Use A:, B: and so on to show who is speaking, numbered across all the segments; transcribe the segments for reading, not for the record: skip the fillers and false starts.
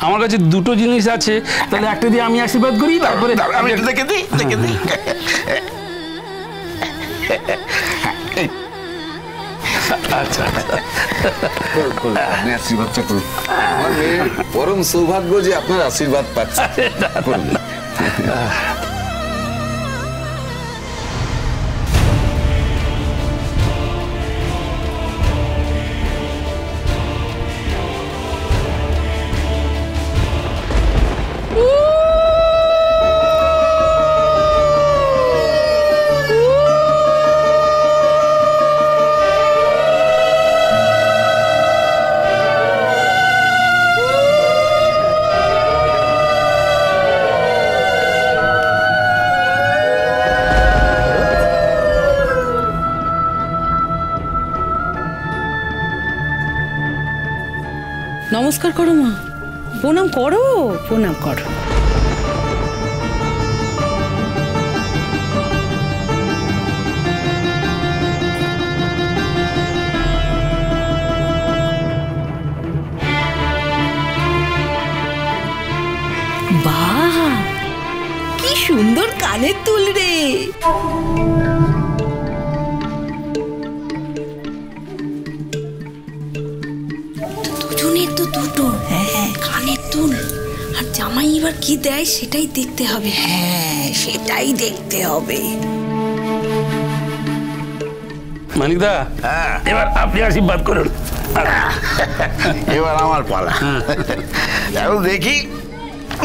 A: আমার কাছে দুটো জিনিস আছে, তাহলে একটা দিয়ে আমি আশীর্বাদ করি, তারপরে
B: আমি একটু দেখে দিই।
A: আচ্ছা
B: আপনি আশীর্বাদটা করুন। আমার মেয়ের পরম সৌভাগ্য যে আপনার আশীর্বাদ পাচ্ছে।
C: নমস্কার করো মা, প্রণাম করো, প্রণাম করো। বাহ, কি সুন্দর কানের দুল রে। দুটো কানের দুল, আর জামাই এবার কি দেয় সেটাই দেখতে হবে। হ্যাঁ, সেটাই দেখতে হবে।
A: মানিকদা, এবার আপনি আশীর্বাদ করুন।
B: এবার আমার পালা। এখন দেখি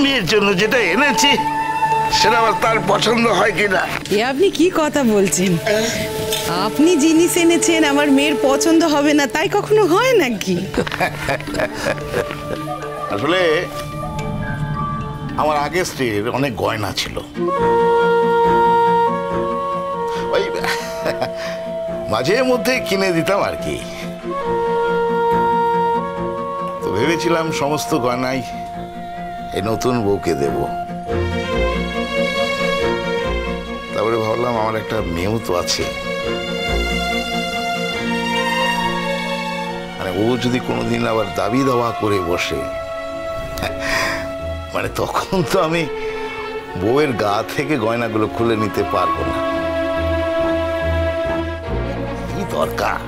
B: মেয়ের জন্য যেটা এনেছি সেটা আবার তার পছন্দ হয় কিনা।
C: এ আপনি কি কথা বলছেন? আপনি জিনিস এনেছেন, আমার মেয়ের পছন্দ হবে না তাই কখনো হয় নাকি?
B: আসলে আমার আগের স্ত্রীর অনেক গয়না ছিল, ওই মাঝে মধ্যে কিনে দিতাম আর কি। তো ভেবেছিলাম সমস্ত গয়নাই এই নতুন বউকে দেব। তারপরে ভাবলাম আমার একটা মেয়েও তো আছে, মানে ও যদি কোনোদিন আবার দাবি দাওয়া করে বসে, মানে তখন তো আমি বউয়ের গা থেকে গয়নাগুলো খুলে নিতে পারবো না। কি দরকার,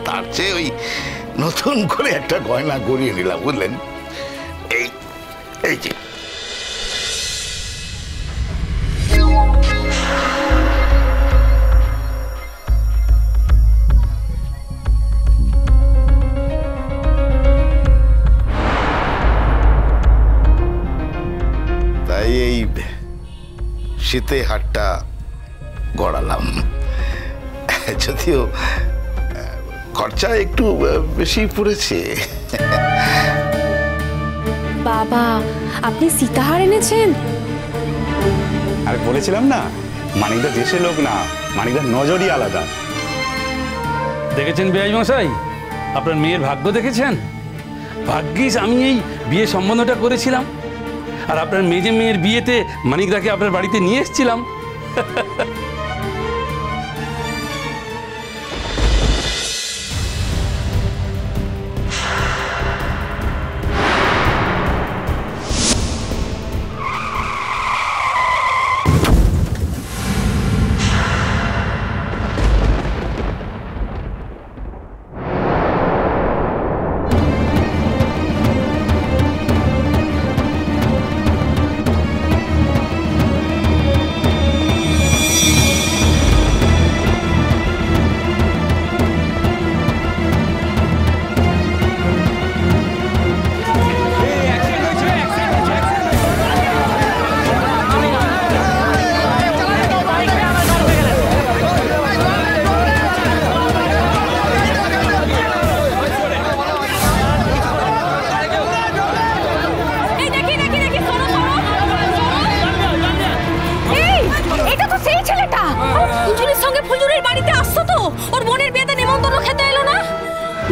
B: তার চেয়ে ওই নতুন করে একটা গয়না গড়িয়ে নিলাম, বুঝলেন? এই এই যে শীতে হাটটা গড়ালাম, যদিও খরচা একটু বেশি পড়েছে।
D: বাবা, আপনি সীতাহার এনেছেন?
E: আরে বলেছিলাম না, মানিকদা দেশের লোক না, মানিকদার নজরই আলাদা।
A: দেখেছেন বেয়াই মশাই, আপনার মেয়ের ভাগ্য দেখেছেন? ভাগ্যিস আমি এই বিয়ে সম্বন্ধটা করেছিলাম, আর আপনার মেজে মেয়ের বিয়েতে মানিকদাকে আপনার বাড়িতে নিয়ে এসেছিলাম।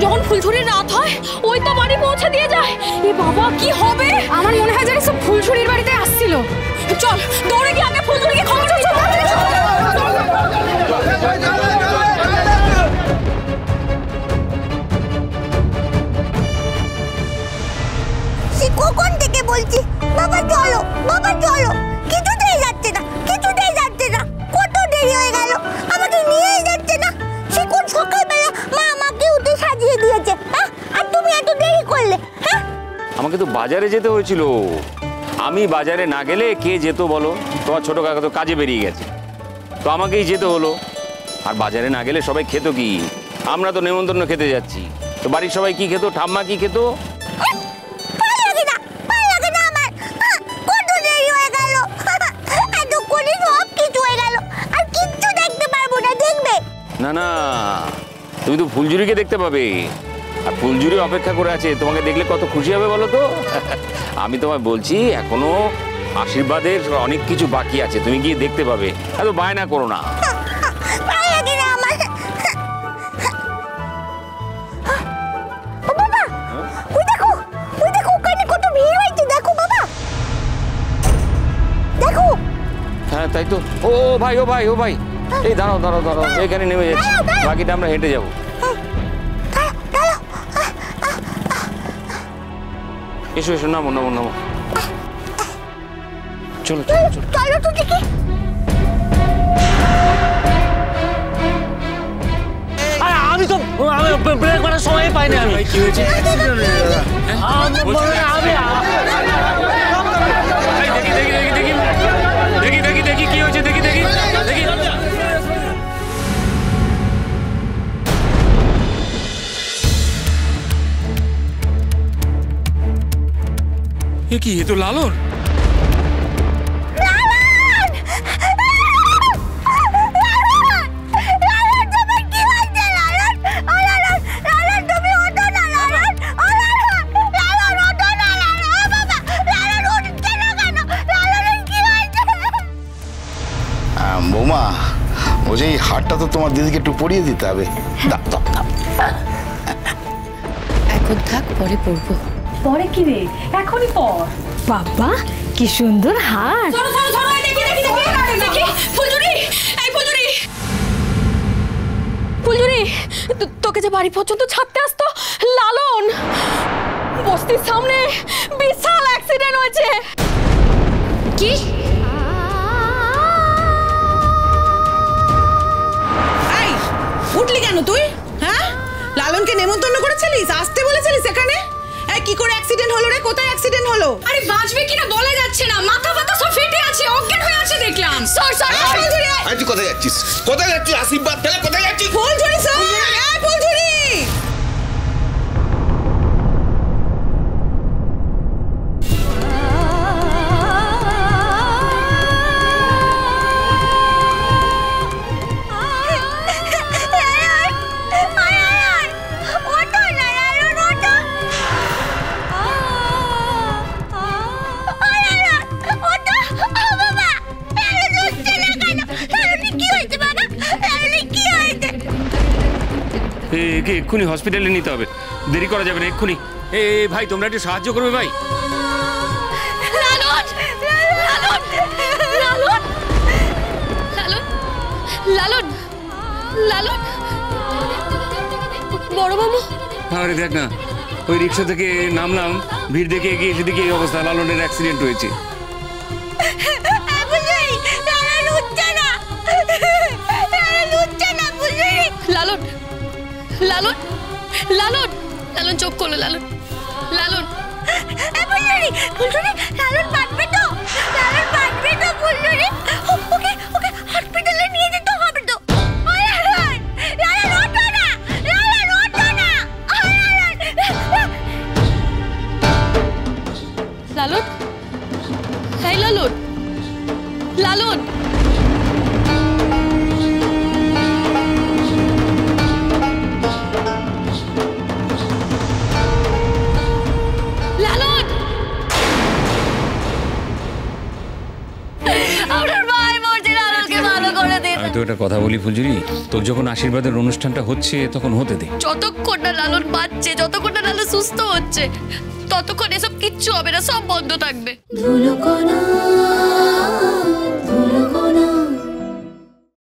D: যখন ফুলঝুরির রাত হয় ওই তো বাড়ি পৌঁছে দিয়ে যায়। এ বাবা, কি হবে? আমার মনে হয় যেন সব ফুলঝুরির বাড়িতে আসছিল। চল দৌড়ে গিয়ে আগে ফুলঝুরিকে খবর দিই।
C: সে
F: বলছি, বাবা চলো, বাবা চলো। কিছুতেই যাচ্ছে না, কিছুতেই যাচ্ছে না। কত দেরি হয়ে গেল, আমাকে নিয়েই যাচ্ছে না। সে কোন সকালবেলা মা আমাকে উঠে সাজিয়ে দিয়েছে, হ্যাঁ? আর তুমি এত দেরি করলে, হ্যাঁ?
G: আমাকে তো বাজারে যেতে হয়েছিল। আমি বাজারে না গেলে কে যেত বলো? তোমার ছোট কাকা তো কাজে বেরিয়ে গেছে, তো আমাকেই যেতে হলো। আর বাজারে না গেলে সবাই খেত কি? আমরা তো নেমন্তন্ন খেতে যাচ্ছি, তো বাড়ির সবাই কি খেত? ঠাম্মা কি খেত? না না, তুমি তো ফুলঝুরিকে দেখতে পাবে, আর ফুলঝুরি অপেক্ষা করে আছে তোমাকে দেখলে কত খুশি হবে বলো তো। আমি তোমায় বলছি এখনো আশীর্বাদের অনেক কিছু বাকি আছে, তুমি গিয়ে দেখতে পাবে। এত বায়না করো না। হ্যাঁ তাই তো। ও ভাই, ও ভাই, ও ভাই, এই দাঁড়াও দাঁড়াও দাঁড়াও, এখানে নেমে যাচ্ছি, বাকিটা আমরা হেঁটে যাবো। এসো এসো, নামো নামো নামো, চলো চলো চলো।
H: আমি তো ব্রেক মারার সময় পাইনি। আমি কি হয়েছে? দেখি কি হয়েছে, দেখি দেখি দেখি। এ কি, এ তো লালন।
B: বৌমা, বলছি এই হারটা তো তোমার দিদিকে একটু পরিয়ে দিতে হবে। দাও দাও দাও।
C: এখন থাক, পরে পড়বো।
D: পরে কি রে? এখনই পর। বাবা কি সুন্দর হার। ফুলঝুরি, তোকে যে বাড়ি পর্যন্ত ছাড়তে আসতো লালন, বস্তির সামনে বিশাল অ্যাক্সিডেন্ট হয়েছে।
C: কি?
I: উঠলি কেন তুই? হ্যাঁ, লালনকে নেমন্তন্ন করেছিলিস, আসতে বলেছিলিস এখানে? কি করে অ্যাক্সিডেন্ট হলো রে? কোথায় অ্যাক্সিডেন্ট হলো?
D: আরে বাঁচবে কিনা বলা যাচ্ছে না, মাথা ফাতা সব ফেটে আছে, অজ্ঞান হয়ে আছে দেখলাম। সর সর।
B: তুই কোথায় যাচ্ছিস? কোথায় যাচ্ছিস? আশীর্বাদ ফেলে কোথায় যাচ্ছিস?
I: ফুলঝুরি স্যার, ফুলঝুরি।
G: একে এক্ষুনি হসপিটালে নিতে হবে, দেরি করা যাবে না, এক্ষুনি। এ ভাই, তোমরা একটু সাহায্য করবে ভাই।
D: লালন, লালন, লালন, লালন, লালন, লালন। বড় বাবু,
G: আরে দেখ না, ওই রিক্সা থেকে নামলাম, ভিড় দেখে এগিয়ে এসে দেখি এই অবস্থা, লালনের অ্যাক্সিডেন্ট হয়েছে।
D: লালন, লালন, লালন, লালন চোখ খোলো, লালন, লালন।
F: লালন বাঁচবে তো? লালন বাঁচবে তো ফুলঝুরি? ওকে ওকে হসপিটালে নিয়ে যেতে হবে তো। লালন ওঠো না, লালন ওঠো না।
D: লালন, হ্যাঁ লালন, লালন।
G: আমি তো একটা কথা বলি ফুলঝুরি, তোর যখন আশীর্বাদের অনুষ্ঠানটা হচ্ছে তখন হতে দে।
D: যতক্ষণ না লালন বাঁচছে, যতক্ষণ না লালন সুস্থ হচ্ছে, ততক্ষণ এসব কিচ্ছু হবে না, সব বন্ধ থাকবে।
C: ধুলো কণা